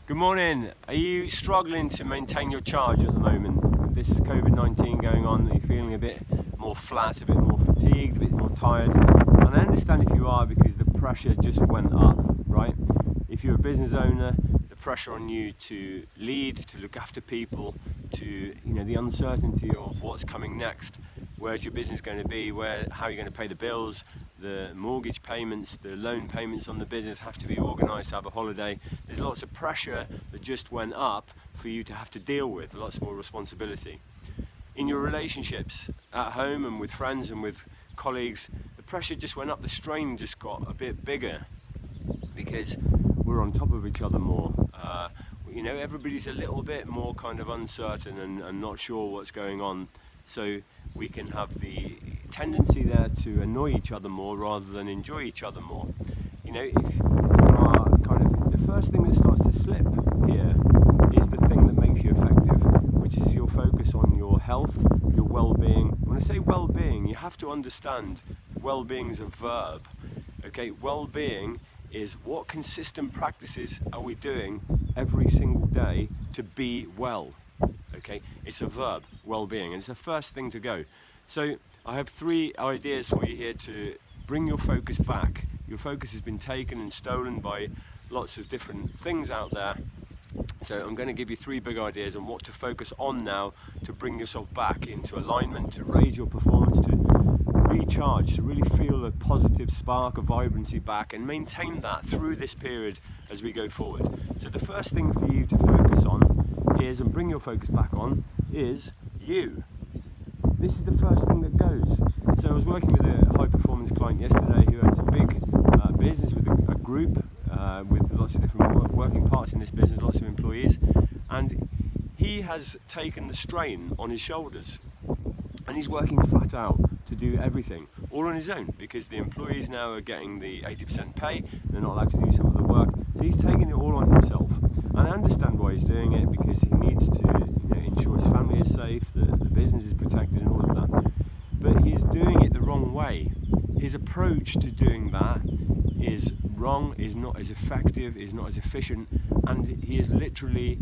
Good morning. Are you struggling to maintain your charge at the moment? With this COVID-19 going on, are you feeling a bit more flat, a bit more fatigued, a bit more tired? And I understand if you are, because the pressure just went up, right? If you're a business owner, the pressure on you to lead, to look after people, to, the uncertainty of what's coming next. Where's your business going to be? How are you going to pay the bills? The mortgage payments, the loan payments on the business have to be organised to have a holiday. There's lots of pressure that just went up for you to have to deal with, lots more responsibility. In your relationships, at home and with friends and with colleagues, the pressure just went up, the strain just got a bit bigger because we're on top of each other more. Everybody's a little bit more kind of uncertain and not sure what's going on. So we can have the tendency there to annoy each other more rather than enjoy each other more. If you are the first thing that starts to slip here is the thing that makes you effective, which is your focus on your health, your well-being. When I say well-being, you have to understand well-being is a verb. Okay, well-being is what consistent practices are we doing every single day to be well. Okay, it's a verb, well-being, and it's the first thing to go. So I have 3 ideas for you here to bring your focus back. Your focus has been taken and stolen by lots of different things out there. So I'm going to give you 3 big ideas on what to focus on now to bring yourself back into alignment, to raise your performance, to recharge, to really feel a positive spark of vibrancy back and maintain that through this period as we go forward. So the first thing for you to focus on is, and bring your focus back on, is you. This is the first thing that goes. So I was working with a high performance client yesterday who has a big business with a group with lots of different working parts in this business, lots of employees, and he has taken the strain on his shoulders and he's working flat out to do everything all on his own because the employees now are getting the 80% pay, they're not allowed to do some of the work, so he's taking it all on himself. And I understand why he's doing it, because he needs to ensure his family is safe, the business is protected and all of that. But he's doing it the wrong way. His approach to doing that is wrong, is not as effective, is not as efficient, and he is literally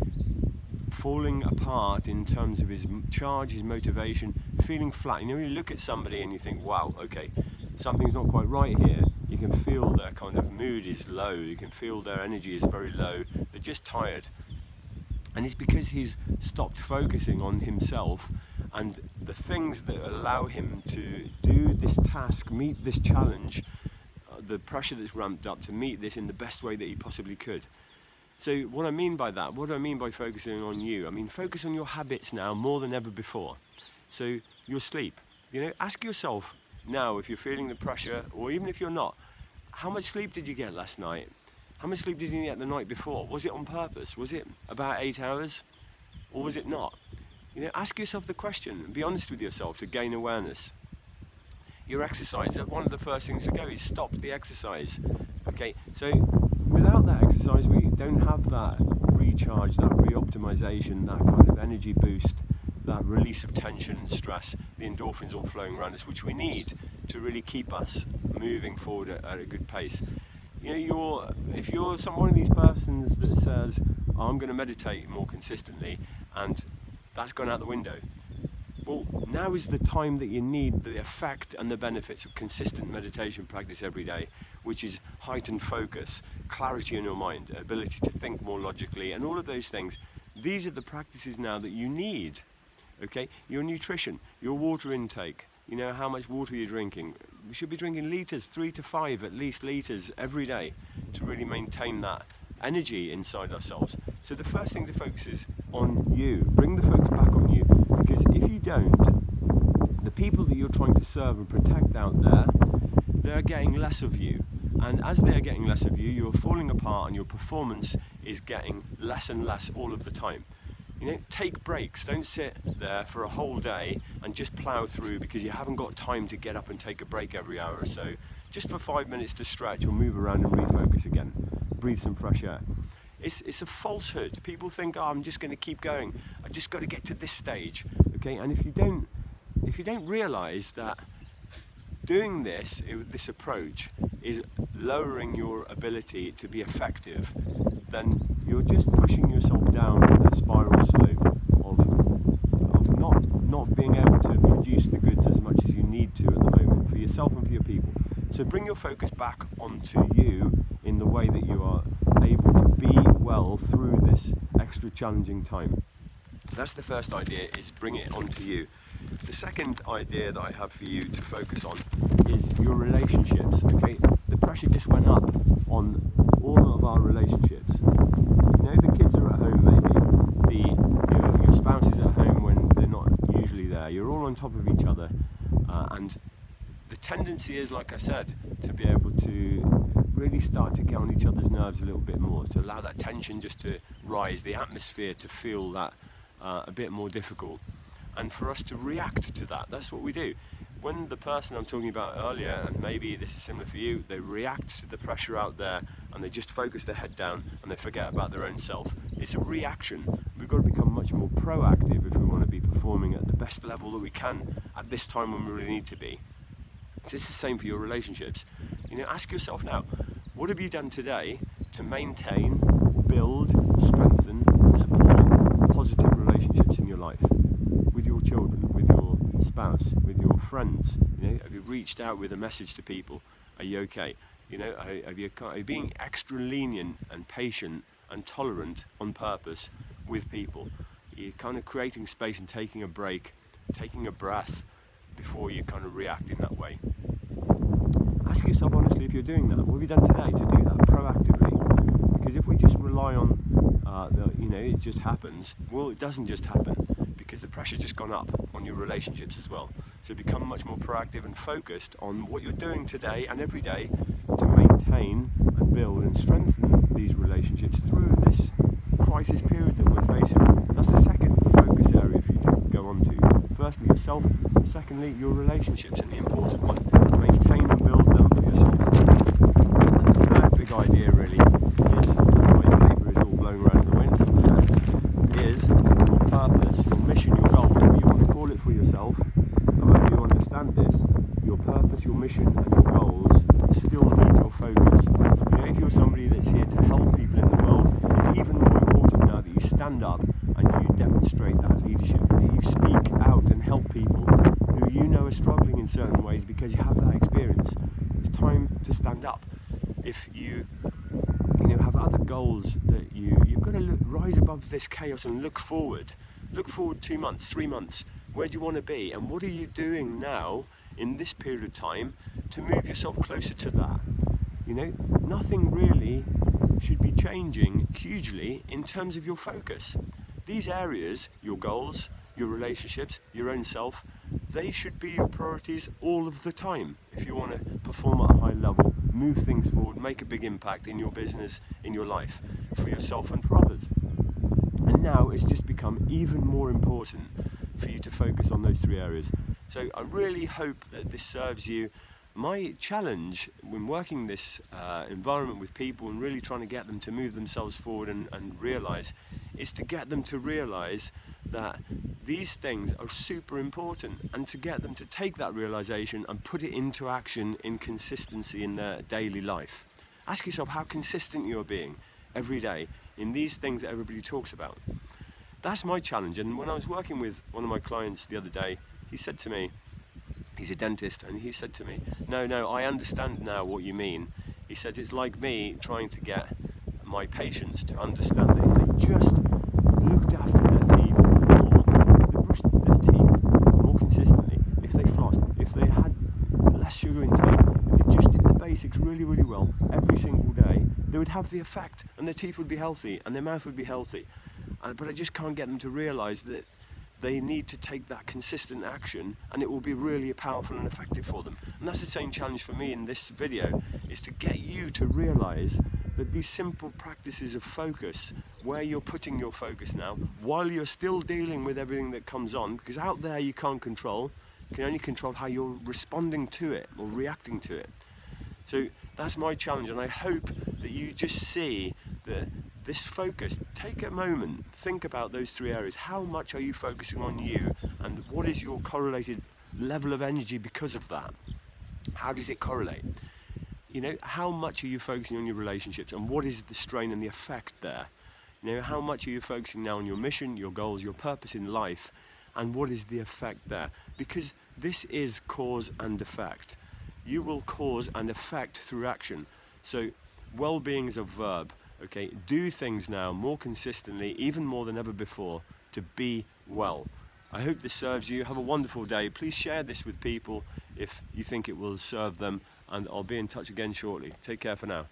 falling apart in terms of his charge, his motivation, feeling flat. When you look at somebody and you think, wow, okay, something's not quite right here, you can feel their kind of mood is low, you can feel their energy is very low, they're just tired. And it's because he's stopped focusing on himself and the things that allow him to do this task, meet this challenge, the pressure that's ramped up to meet this in the best way that he possibly could. So what I mean by that, what do I mean by focusing on you? I mean focus on your habits now more than ever before. So your sleep, ask yourself now, if you're feeling the pressure, or even if you're not, how much sleep did you get last night? How much sleep did you get the night before? Was it on purpose? Was it about 8 hours? Or was it not? Ask yourself the question and be honest with yourself to gain awareness. Your exercise, one of the first things to go is stop the exercise. Okay, so without that exercise, we don't have that recharge, that re-optimization, that kind of energy boost, that release of tension and stress, the endorphins all flowing around us, which we need to really keep us moving forward at a good pace. If you're one of these persons that says, oh, I'm going to meditate more consistently, and that's gone out the window, well, now is the time that you need the effect and the benefits of consistent meditation practice every day, which is heightened focus, clarity in your mind, ability to think more logically, and all of those things. These are the practices now that you need. Okay, your nutrition, your water intake, how much water you're drinking. We should be drinking litres, 3 to 5 at least litres every day to really maintain that energy inside ourselves. So the first thing to focus is on you. Bring the focus back on you, because if you don't, the people that you're trying to serve and protect out there, they're getting less of you. And as they're getting less of you, you're falling apart and your performance is getting less and less all of the time. Take breaks. Don't sit there for a whole day and just plow through because you haven't got time to get up and take a break every hour or so. Just for 5 minutes to stretch or move around and refocus again. Breathe some fresh air. It's a falsehood. People think, oh, I'm just going to keep going. I just got to get to this stage. Okay, and if you don't realise that doing this with this approach is lowering your ability to be effective, then you're just pushing yourself down a spiral slope of not being able to produce the goods as much as you need to at the moment for yourself and for your people. So bring your focus back onto you in the way that you are able to be well through this extra challenging time. That's the first idea, is bring it onto you. The second idea that I have for you to focus on is your relationships. Okay, the pressure just went up on all of our relationships. You know, the kids are at home, maybe your spouse is at home when they're not usually there. You're all on top of each other, and the tendency is, like I said, to be able to really start to get on each other's nerves a little bit more, to allow that tension just to rise, the atmosphere to feel that a bit more difficult, and for us to react to that. That's what we do. When the person I'm talking about earlier, and maybe this is similar for you, they react to the pressure out there and they just focus their head down and they forget about their own self. It's a reaction. We've got to become much more proactive if we want to be performing at the best level that we can at this time when we really need to be. So it's the same for your relationships. You know, ask yourself now, what have you done today to maintain, build, strengthen and support positive relationships in your life? With your children, with your spouse, with your friends? You know, have you reached out with a message to people? Are you okay? You know, are you being extra lenient and patient and tolerant on purpose with people? You're kind of creating space and taking a break, taking a breath before you kind of react in that way. Ask yourself honestly if you're doing that. What have you done today to do that proactively? Because if we just rely on, it just happens, well, it doesn't just happen, because the pressure just gone up on your relationships as well. So become much more proactive and focused on what you're doing today and every day to maintain and build and strengthen these relationships through this crisis period that we're facing. That's the second focus area for you to go on to. Firstly, yourself. Secondly, your relationships, and the important one, maintain and build them for yourself. And the third big idea really is, my paper is all blown around in the wind, is your purpose, your mission, your goal, whatever you want to call it for yourself. However you understand this, your purpose, your mission and your goals still need your focus. You know, if you're somebody that's here to help people in the world, it's even more important now that you stand up and you demonstrate that leadership, that you speak out and help people who you know are struggling in certain ways because you have that experience. It's time to stand up. If you have other goals that you've got to rise above this chaos and look forward 2 months, 3 months. Where do you want to be, and what are you doing now in this period of time to move yourself closer to that? You know, nothing really should be changing hugely in terms of your focus. These areas, your goals, your relationships, your own self, they should be your priorities all of the time if you want to perform at a high level, move things forward, make a big impact in your business, in your life, for yourself and for others. And now it's just become even more important for you to focus on those 3 areas. So I really hope that this serves you. My challenge when working this environment with people and really trying to get them to move themselves forward and realise, is to get them to realise that these things are super important, and to get them to take that realisation and put it into action in consistency in their daily life. Ask yourself how consistent you're being every day in these things that everybody talks about. That's my challenge. And when I was working with one of my clients the other day, he said to me, he's a dentist, and he said to me, no, I understand now what you mean. He says, it's like me trying to get my patients to understand that if they just looked after their teeth more, if they brushed their teeth more consistently, if they flossed, if they had less sugar intake, if they just did the basics really, really well every single day, they would have the effect, and their teeth would be healthy and their mouth would be healthy. But I just can't get them to realise that they need to take that consistent action, and it will be really powerful and effective for them. And that's the same challenge for me in this video, is to get you to realise that these simple practices of focus, where you're putting your focus now, while you're still dealing with everything that comes on, because out there you can't control, you can only control how you're responding to it or reacting to it. So that's my challenge, and I hope that you just see that this focus, take a moment, think about those 3 areas. How much are you focusing on you, and what is your correlated level of energy because of that? How does it correlate? You know, how much are you focusing on your relationships, and what is the strain and the effect there? You know, how much are you focusing now on your mission, your goals, your purpose in life, and what is the effect there? Because this is cause and effect. You will cause and effect through action. So well-being is a verb, okay? Do things now more consistently, even more than ever before, to be well. I hope this serves you. Have a wonderful day. Please share this with people if you think it will serve them, and I'll be in touch again shortly. Take care for now.